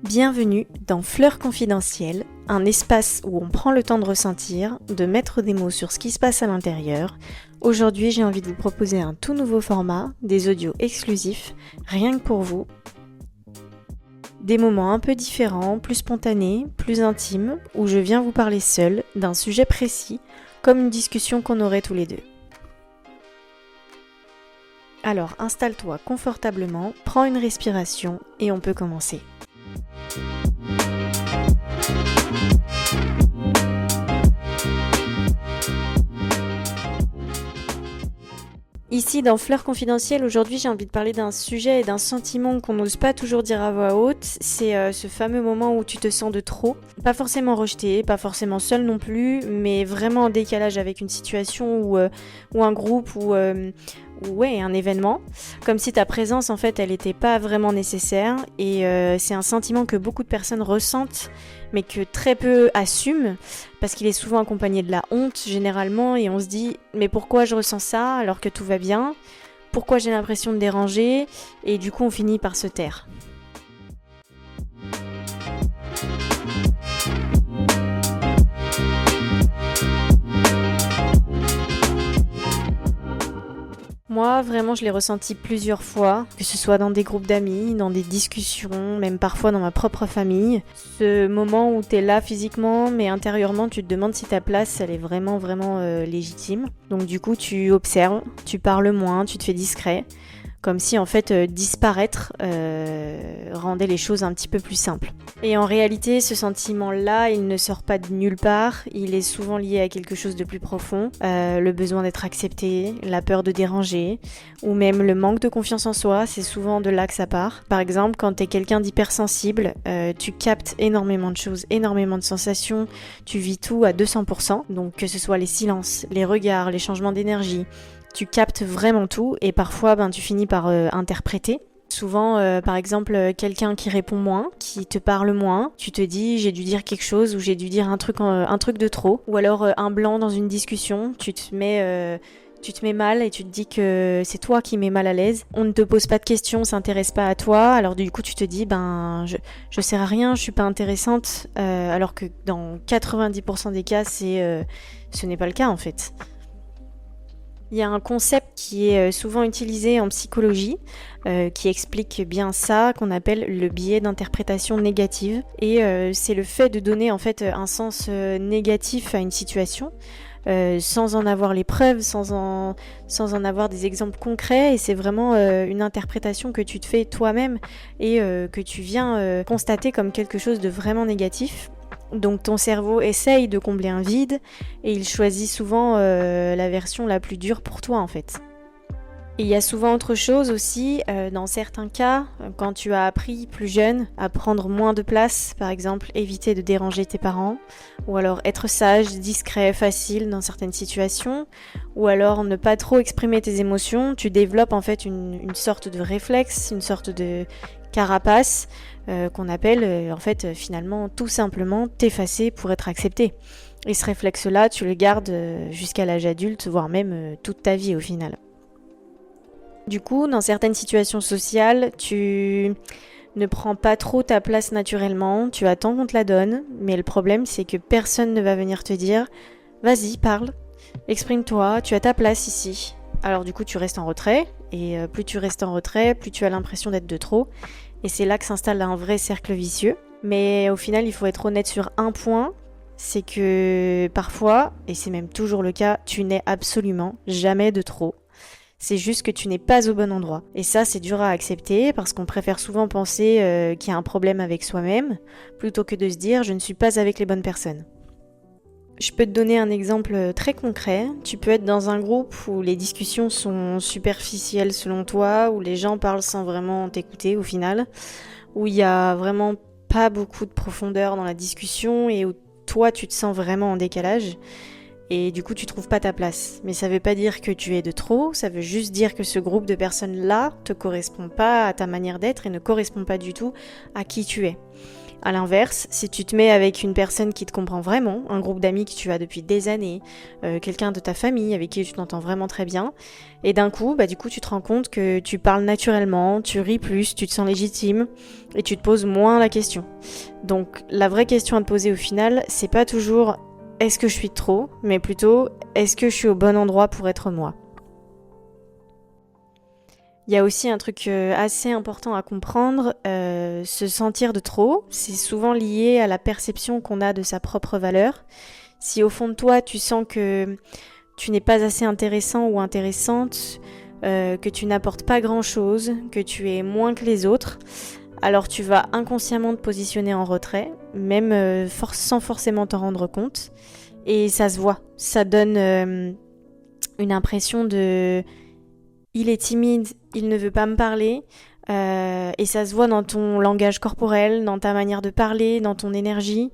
Bienvenue dans Fleurs confidentielles, un espace où on prend le temps de ressentir, de mettre des mots sur ce qui se passe à l'intérieur. Aujourd'hui, j'ai envie de vous proposer un tout nouveau format, des audios exclusifs, rien que pour vous. Des moments un peu différents, plus spontanés, plus intimes, où je viens vous parler seule d'un sujet précis, comme une discussion qu'on aurait tous les deux. Alors installe-toi confortablement, prends une respiration et on peut commencer. Ici dans Fleurs confidentielles, aujourd'hui j'ai envie de parler d'un sujet et d'un sentiment qu'on n'ose pas toujours dire à voix haute. C'est ce fameux moment où tu te sens de trop. Pas forcément rejeté, pas forcément seul non plus, mais vraiment en décalage avec une situation ou un groupe ou un événement. Comme si ta présence en fait elle n'était pas vraiment nécessaire et c'est un sentiment que beaucoup de personnes ressentent mais que très peu assument parce qu'il est souvent accompagné de la honte généralement et on se dit mais pourquoi je ressens ça alors que tout va bien ? Pourquoi j'ai l'impression de déranger ? Et du coup on finit par se taire. Moi, vraiment, je l'ai ressenti plusieurs fois, que ce soit dans des groupes d'amis, dans des discussions, même parfois dans ma propre famille. Ce moment où t'es là physiquement, mais intérieurement, tu te demandes si ta place, elle est vraiment légitime. Donc du coup, tu observes, tu parles moins, tu te fais discret. Comme si en fait disparaître rendait les choses un petit peu plus simples. Et en réalité, ce sentiment-là, il ne sort pas de nulle part, il est souvent lié à quelque chose de plus profond, le besoin d'être accepté, la peur de déranger, ou même le manque de confiance en soi, c'est souvent de là que ça part. Par exemple, quand t'es quelqu'un d'hypersensible, tu captes énormément de choses, énormément de sensations, tu vis tout à 200%, donc que ce soit les silences, les regards, les changements d'énergie, tu captes vraiment tout et parfois tu finis par interpréter. Souvent, par exemple, quelqu'un qui répond moins, qui te parle moins, tu te dis j'ai dû dire quelque chose ou j'ai dû dire un truc de trop. Ou alors un blanc dans une discussion, tu te mets mal et tu te dis que c'est toi qui mets mal à l'aise. On ne te pose pas de questions, on s'intéresse pas à toi. Alors du coup tu te dis je sers à rien, je suis pas intéressante. Alors que dans 90% des cas ce n'est pas le cas en fait. Il y a un concept qui est souvent utilisé en psychologie qui explique bien ça, qu'on appelle le biais d'interprétation négative. Et c'est le fait de donner en fait un sens négatif à une situation sans en avoir les preuves, sans en avoir des exemples concrets. Et c'est vraiment une interprétation que tu te fais toi-même et que tu viens constater comme quelque chose de vraiment négatif. Donc ton cerveau essaye de combler un vide et il choisit souvent la version la plus dure pour toi en fait. Et il y a souvent autre chose aussi, dans certains cas, quand tu as appris plus jeune à prendre moins de place, par exemple éviter de déranger tes parents, ou alors être sage, discret, facile dans certaines situations, ou alors ne pas trop exprimer tes émotions, tu développes en fait une sorte de réflexe, une sorte de carapace qu'on appelle finalement tout simplement t'effacer pour être accepté. Et ce réflexe-là, tu le gardes jusqu'à l'âge adulte, voire même toute ta vie au final. Du coup, dans certaines situations sociales, tu ne prends pas trop ta place naturellement, tu attends qu'on te la donne, mais le problème c'est que personne ne va venir te dire « Vas-y, parle, exprime-toi, tu as ta place ici ». Alors du coup, tu restes en retrait, et plus tu restes en retrait, plus tu as l'impression d'être de trop. Et c'est là que s'installe un vrai cercle vicieux. Mais au final, il faut être honnête sur un point, c'est que parfois, et c'est même toujours le cas, tu n'es absolument jamais de trop. C'est juste que tu n'es pas au bon endroit. Et ça, c'est dur à accepter parce qu'on préfère souvent penser qu'il y a un problème avec soi-même, plutôt que de se dire « je ne suis pas avec les bonnes personnes ». Je peux te donner un exemple très concret. Tu peux être dans un groupe où les discussions sont superficielles selon toi, où les gens parlent sans vraiment t'écouter au final, où il y a vraiment pas beaucoup de profondeur dans la discussion et où toi tu te sens vraiment en décalage et du coup tu trouves pas ta place. Mais ça veut pas dire que tu es de trop, ça veut juste dire que ce groupe de personnes là te correspond pas à ta manière d'être et ne correspond pas du tout à qui tu es. À l'inverse, si tu te mets avec une personne qui te comprend vraiment, un groupe d'amis que tu as depuis des années, quelqu'un de ta famille avec qui tu t'entends vraiment très bien, et d'un coup, du coup, tu te rends compte que tu parles naturellement, tu ris plus, tu te sens légitime, et tu te poses moins la question. Donc, la vraie question à te poser au final, c'est pas toujours est-ce que je suis trop, mais plutôt est-ce que je suis au bon endroit pour être moi. Il y a aussi un truc assez important à comprendre, se sentir de trop, c'est souvent lié à la perception qu'on a de sa propre valeur. Si au fond de toi tu sens que tu n'es pas assez intéressant ou intéressante, que tu n'apportes pas grand-chose, que tu es moins que les autres, alors tu vas inconsciemment te positionner en retrait, même sans forcément t'en rendre compte. Et ça se voit, ça donne une impression de il est timide, il ne veut pas me parler, et ça se voit dans ton langage corporel, dans ta manière de parler, dans ton énergie.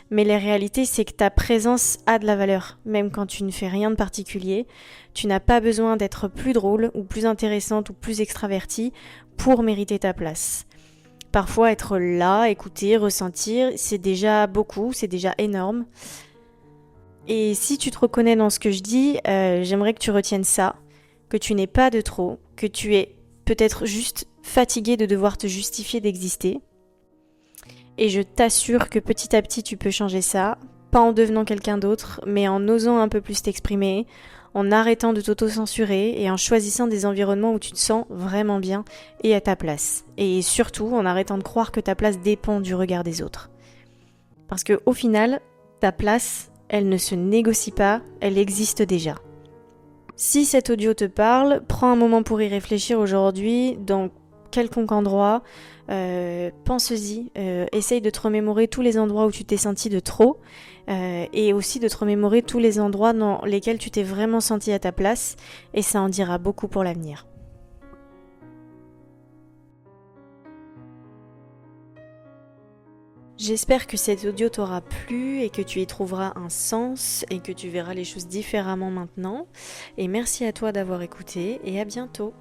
Mais la réalité, c'est que ta présence a de la valeur, même quand tu ne fais rien de particulier. Tu n'as pas besoin d'être plus drôle, ou plus intéressante, ou plus extravertie pour mériter ta place. Parfois, être là, écouter, ressentir, c'est déjà beaucoup, c'est déjà énorme. Et si tu te reconnais dans ce que je dis, j'aimerais que tu retiennes ça, que tu n'es pas de trop, que tu es peut-être juste fatigué de devoir te justifier d'exister. Et je t'assure que petit à petit tu peux changer ça, pas en devenant quelqu'un d'autre, mais en osant un peu plus t'exprimer, en arrêtant de t'auto-censurer et en choisissant des environnements où tu te sens vraiment bien et à ta place. Et surtout en arrêtant de croire que ta place dépend du regard des autres. Parce que au final, ta place, elle ne se négocie pas, elle existe déjà. Si cet audio te parle, prends un moment pour y réfléchir aujourd'hui, dans quelconque endroit, pense-y, essaye de te remémorer tous les endroits où tu t'es senti de trop, et aussi de te remémorer tous les endroits dans lesquels tu t'es vraiment senti à ta place, et ça en dira beaucoup pour l'avenir. J'espère que cet audio t'aura plu et que tu y trouveras un sens et que tu verras les choses différemment maintenant. Et merci à toi d'avoir écouté et à bientôt.